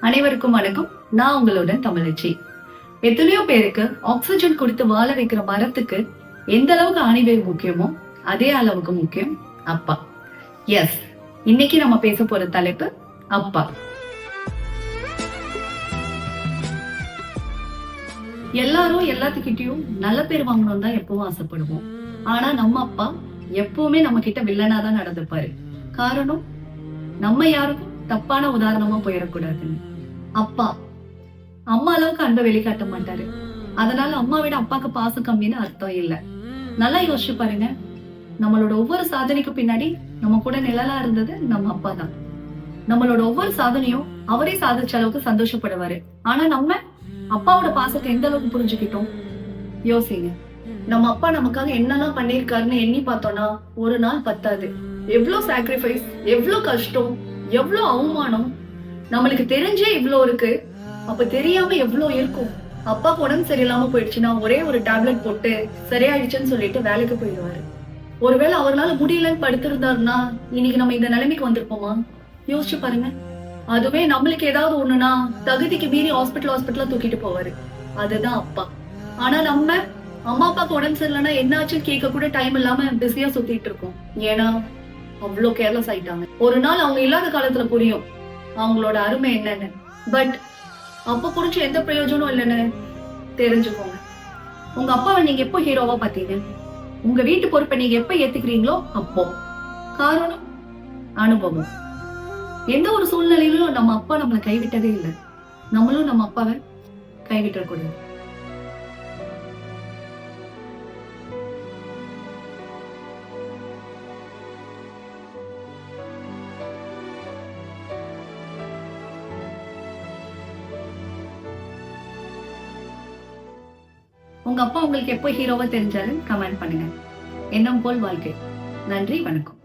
அனைவருக்கும் வணக்கம். நான் உங்களுடன் தமிழச்சி. எத்தனையோ பேருக்கு ஆக்சிஜன் கொடுத்து வாழ வைக்கிற மரத்துக்கு எந்த அளவுக்கு ஆணிவேர் முக்கியமோ அதே அளவுக்கு முக்கியம் அப்பா. எஸ், இன்னைக்கு நம்ம பேச போற தலைப்பு அப்பா. எல்லாரும் எல்லாத்துக்கிட்டையும் நல்ல பேர் வாங்கணும் தான் எப்பவும் ஆசைப்படுவோம். ஆனா நம்ம அப்பா எப்பவுமே நம்ம கிட்ட வில்லனா தான் நடந்துப்பாரு. காரணம், நம்ம யாருக்கும் தப்பான உதாரணமா போயிடக்கூடாதுன்னு. அப்பா அம்மா அளவுக்கு அன்பை வெளிக்காட்ட மாட்டாரு. அதனால அம்மா விட அப்பாக்கு பாசம் கம்மின்னு அர்த்தம் இல்ல. நல்லா யோசிச்சு பாருங்க. நம்மளோட ஒவ்வொரு சாதனைக்கு பின்னாடி நம்ம கூட நிழலா இருந்தது நம்ம அப்பா தான். நம்மளோட ஒவ்வொரு சாதனையும் அவரே சாதிச்ச அளவுக்கு சந்தோஷப்படுவாரு. ஆனா நம்ம அப்பாவோட பாசத்தை எந்த அளவுக்கு புரிஞ்சுக்கிட்டோம் யோசிங்க. நம்ம அப்பா நமக்காக என்னெல்லாம் பண்ணிருக்காருன்னு எண்ணி பார்த்தோம்னா ஒரு நாள் பத்தாது. எவ்வளவு சாக்ரிஃபைஸ், எவ்வளவு கஷ்டம், எவ்வளவு அவமானம். நம்மளுக்கு தெரிஞ்சே இவ்வளவு இருக்கு, அப்ப தெரியாம எவ்வளவு இருக்கும். அப்பாக்கு உடம்பு சரியில்லாம போயிடுச்சுன்னா ஒரே ஒரு டேப்லெட் போட்டு சரியாயிடுச்சுன்னு சொல்லிட்டு வேலைக்கு போயிடுவாரு. ஒருவேளை அவரால் முடியலன்னு படுத்திருந்தாருன்னா இன்னைக்கு நம்ம இந்த நிலைமைக்கு வந்திருப்போமா? யோசிச்சு பாருங்க. அதுவே நம்மளுக்கு ஏதாவது ஒண்ணுன்னா தகுதிக்கு மீறி ஹாஸ்பிட்டலா தூக்கிட்டு போவாரு. அதுதான் அப்பா. ஆனா நம்ம அம்மா அப்பாக்கு உடம்பு சரியில்லைன்னா என்ன ஆச்சுன்னு கேட்க கூட டைம் இல்லாம பிஸியா சுத்திட்டு இருக்கோம். ஏன்னா அவ்வளவு கேர்லெஸ் ஆயிட்டாங்க. ஒரு நாள் அவங்க இல்லாத காலத்துல புரியும் அவங்களோட அருமை என்னன்னு. பட் அப்ப புரிஞ்சு எந்த பிரயோஜனம் இல்லைன்னு தெரிஞ்சுக்கோங்க. உங்க அப்பாவை நீங்க எப்போ ஹீரோவா பாத்தீங்க? உங்க வீட்டு பொறுப்பை நீங்க எப்ப ஏத்துக்கிறீங்களோ அப்போ. காரணம் அனுபவம். எந்த ஒரு சூழ்நிலையிலும் நம்ம அப்பா நம்மளை கைவிட்டதே இல்லை. நம்மளும் நம்ம அப்பாவை கைவிட்டக்கூடாது. உங்க அப்பா உங்களுக்கு எப்போ ஹீரோவா தெரிஞ்சாலும் கமெண்ட் பண்ணுங்க. எண்ணம் போல் வாழ்க்கை. நன்றி, வணக்கம்.